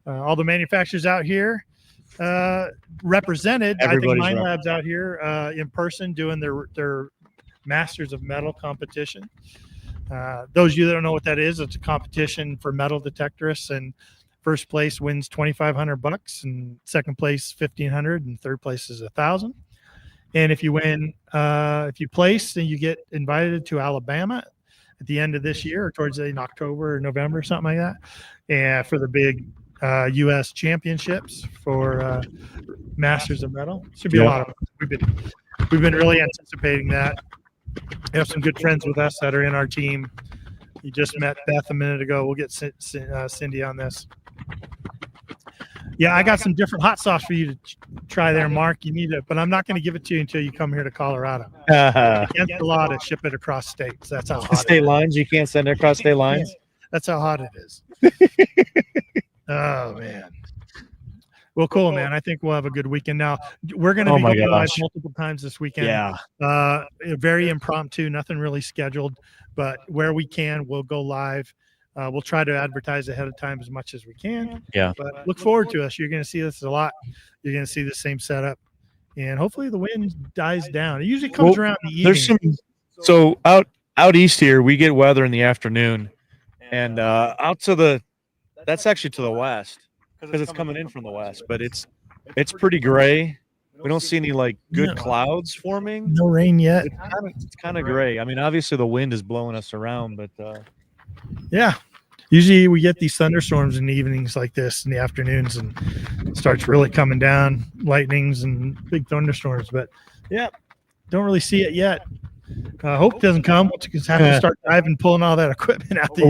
B: all the manufacturers out here represented.
C: Everybody's
B: I think Mine Lab's out here in person doing their Masters of Metal competition. Those of you that don't know what that is, it's a competition for metal detectorists, and first place wins $2,500, and second place $1,500, and third place is $1,000. And if you win, if you place, then you get invited to Alabama at the end of this year, or towards in October or November, something like that, and for the big U.S. championships for Masters of Metal. Should be a lot of fun. We've been really anticipating that. We have some good friends with us that are in our team. You just met Beth a minute ago. We'll get Cindy on this. Yeah, I got some different hot sauce for you to try there, Mark. You need it, but I'm not going to give it to you until you come here to Colorado. Against the law to ship it across states. That's how hot
C: state lines. You can't send it across state lines.
B: That's how hot it is. Oh man. Well, cool, man. I think we'll have a good weekend. Now we're going to
C: Oh
B: be
C: my
B: going live
C: gosh.
B: multiple times this weekend.
C: Yeah.
B: Very impromptu, nothing really scheduled, but where we can, we'll go live. We'll try to advertise ahead of time as much as we can.
C: Yeah.
B: But look forward to us. You're going to see this a lot. You're going to see the same setup. and hopefully the wind dies down. It usually comes around the evening.
C: There's some. So out east here, we get weather in the afternoon, and out to that's actually to the west because it's coming in from the west, but it's pretty gray. We don't see any like good clouds forming.
B: No rain yet.
C: It's kind of gray. I mean, obviously the wind is blowing us around, but
B: yeah. Usually we get these thunderstorms in the evenings like this in the afternoons, and it starts really coming down, lightnings and big thunderstorms. But yeah, don't really see it yet. Hope it doesn't come. We'll just have to start driving, pulling all that equipment out there.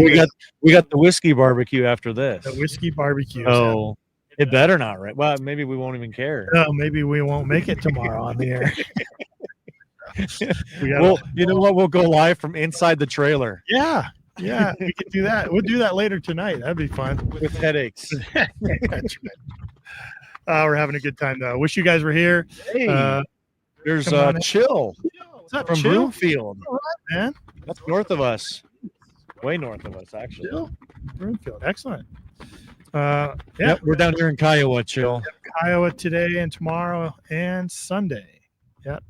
C: We got the whiskey barbecue after this.
B: The whiskey barbecue.
C: Oh, it better not, right? Well, maybe we won't even care.
B: No, maybe we won't make it tomorrow on the air.
C: Well, you know what? We'll go live from inside the trailer.
B: Yeah, we could do that. We'll do that later tonight. That'd be fun.
C: With headaches.
B: That's right. We're having a good time though. Wish you guys were here.
C: Hey, there's Chill from
B: Chill?
C: Broomfield.
B: All right, man.
C: That's north of us. Way north of us, actually.
B: Chill. Broomfield. Excellent.
C: Yep, we're down here in Kiowa, Chill.
B: Kiowa today and tomorrow and Sunday. Yep.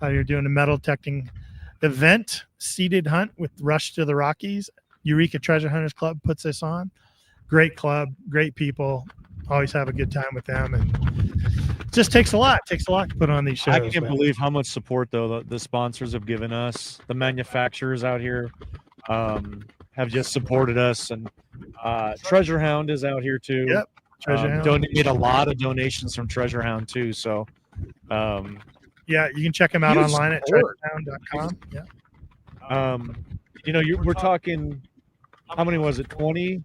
B: You're doing a metal detecting event, seated hunt with Rush to the Rockies. Eureka Treasure Hunters Club puts this on. Great club, great people. Always have a good time with them, and it just takes a lot. It takes a lot to put on these shows.
C: I can't believe how much support though the sponsors have given us. The manufacturers out here have just supported us, and Treasure Hound is out here too.
B: Yep. Treasure Hound
C: made a lot of donations from Treasure Hound too. So
B: yeah, you can check them out online at treasurehound.com. Yeah.
C: You know, we're talking, how many was it? 20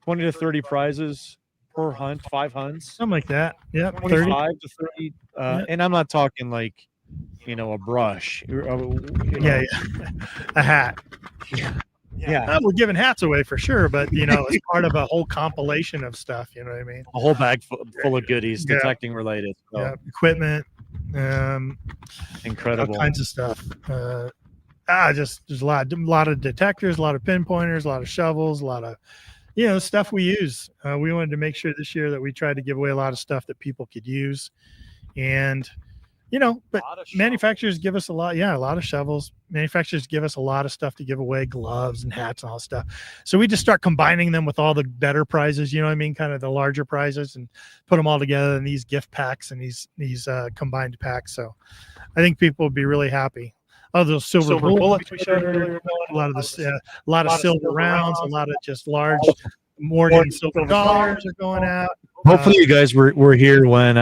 C: to 30 prizes per hunt, 5 hunts,
B: Something like that. Yeah.
C: 25 to 30. And I'm not talking like, you know, a brush.
B: Yeah. A hat.
C: Yeah.
B: We're giving hats away for sure, but you know, it's part of a whole compilation of stuff. You know what I mean?
C: A whole bag full of goodies, detecting related. So.
B: Yeah, equipment,
C: incredible,
B: all kinds of stuff. Just there's a lot of detectors, a lot of pinpointers, a lot of shovels, a lot of stuff we use. We wanted to make sure this year that we tried to give away a lot of stuff that people could use, and but manufacturers give us a lot of shovels. Manufacturers give us a lot of stuff to give away, gloves and hats and all that stuff. So we just start combining them with all the better prizes, you know what I mean? Kind of the larger prizes, and put them all together in these gift packs and these combined packs. So I think people will be really happy. Oh, those silver bullets we showed earlier. A lot of silver rounds, a lot of just large Morgan silver dollars are going out.
C: Hopefully you guys were here when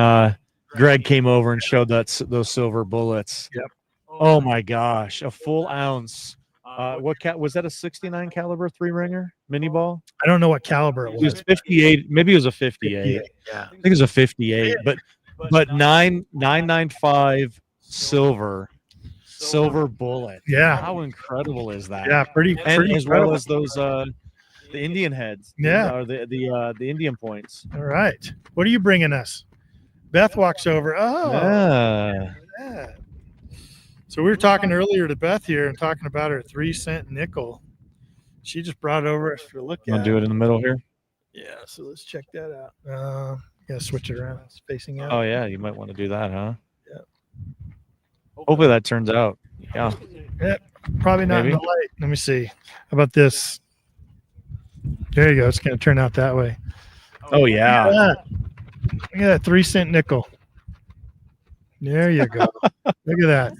C: Greg came over and showed those silver bullets.
B: Yep.
C: Oh my gosh, a full ounce. What was that? A 69 caliber 3-ringer mini ball?
B: I don't know what caliber it was.
C: It was 58. Maybe it was a 58.
B: Yeah.
C: I think it was a 58. But 995 silver bullet.
B: Yeah.
C: How incredible is that?
B: Yeah, pretty
C: as
B: incredible.
C: well as those the Indian heads.
B: Yeah.
C: Or the Indian points.
B: All right. What are you bringing us? Beth walks over. Oh. Yeah. So we were talking earlier to Beth here and talking about her 3-cent nickel. She just brought it over for a look at.
C: I'll do it in the middle here.
B: Yeah, so let's check that out. Yeah, switch it around. It's facing out.
C: Oh yeah, you might want to do that, huh?
B: Yeah.
C: Hopefully that turns out. Yeah.
B: Yep. Probably not in the light. Let me see. How about this? There you go. It's going to turn out that way.
C: Oh yeah.
B: Look at that 3-cent nickel. There you go. Look at that.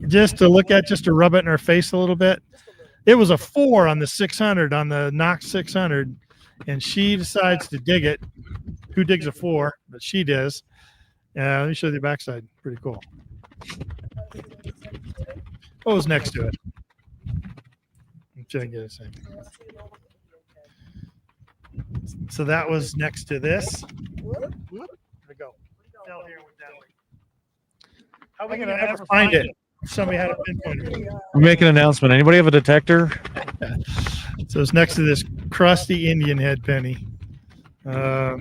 B: Just to look at, just to rub it in her face a little bit. It was a 4 on the 600, on the Knox 600, and she decides to dig it. Who digs a 4? But she does. Let me show you the backside. Pretty cool. What was next to it? I'm trying to get a second. So that was next to this. There we go. Fell here and went that way. How are we going to ever find it? Somebody had a pinpointer.
C: We're making an announcement. Anybody have a detector?
B: So it's next to this crusty Indian head penny. Yeah,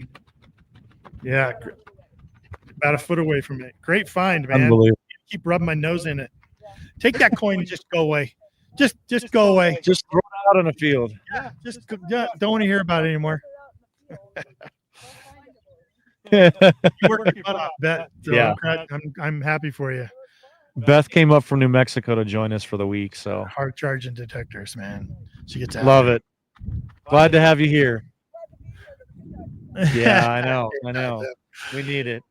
B: about a foot away from it. Great find, man.
C: Unbelievable.
B: Keep rubbing my nose in it. Take that coin and just go away. Just go away.
C: Just throw it out on the field.
B: Yeah, don't want to hear about it anymore. You worked your butt off, Bet. So
C: Yeah.
B: I'm happy for you.
C: Beth came up from New Mexico to join us for the week, so
B: Hard charging detectors, man. She gets
C: love it. Glad to have you here. Yeah, I know. We need it.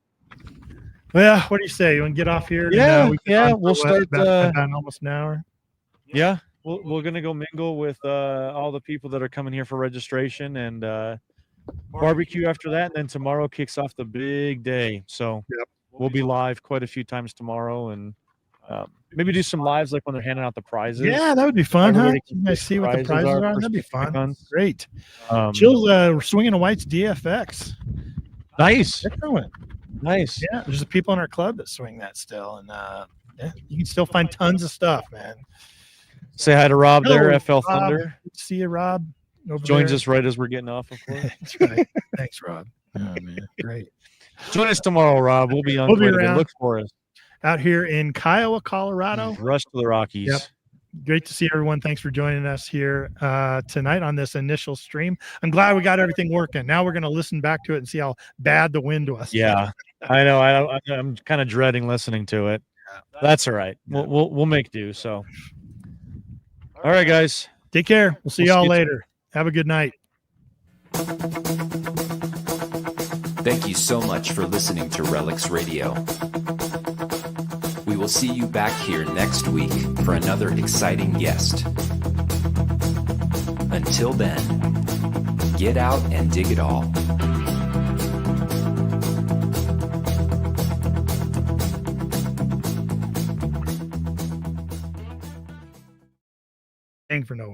B: Well, what do you say? You want to get off here?
C: Yeah,
B: we can
C: yeah,
B: run for
C: we'll start,
B: about almost an hour.
C: Yeah, we're gonna go mingle with all the people that are coming here for registration and barbecue after that, and then tomorrow kicks off the big day. So we'll be live quite a few times tomorrow, and maybe do some lives like when they're handing out the prizes.
B: Yeah, that would be fun, huh?
C: Everybody
B: You
C: can
B: guys
C: see
B: see what the prizes are?
C: for
B: That'd be
C: stick
B: fun.
C: guns.
B: Great.
C: Um,
B: Jill's swinging a white's DFX.
C: Nice,
B: Excellent.
C: nice.
B: Yeah, there's people in our club that swing that still, and yeah, you can still find tons of stuff, man.
C: Say hi to Rob there,
B: Hello,
C: FL
B: Rob.
C: Thunder.
B: Good to see you, Rob. Over
C: Joins
B: there.
C: us right as we're getting off, of course.
B: That's right. Thanks, Rob. Oh man, great.
C: Join us tomorrow, Rob. We'll be on.
B: We'll be
C: quite a bit.
B: around.
C: Look for us.
B: Out here in Kiowa, Colorado.
C: Rush to the Rockies.
B: Yep. Great to see everyone. Thanks for joining us here tonight on this initial stream. I'm glad we got everything working. Now we're going to listen back to it and see how bad the wind was.
C: Yeah, I know. I'm kind of dreading listening to it. That's all right. We'll make do. So, all right, guys.
B: Take care. We'll see
C: We'll
B: y'all
C: see you
B: later. Have a good night.
A: Thank you so much for listening to Relics Radio. We will see you back here next week for another exciting guest. Until then, get out and dig it all.
B: Paying for no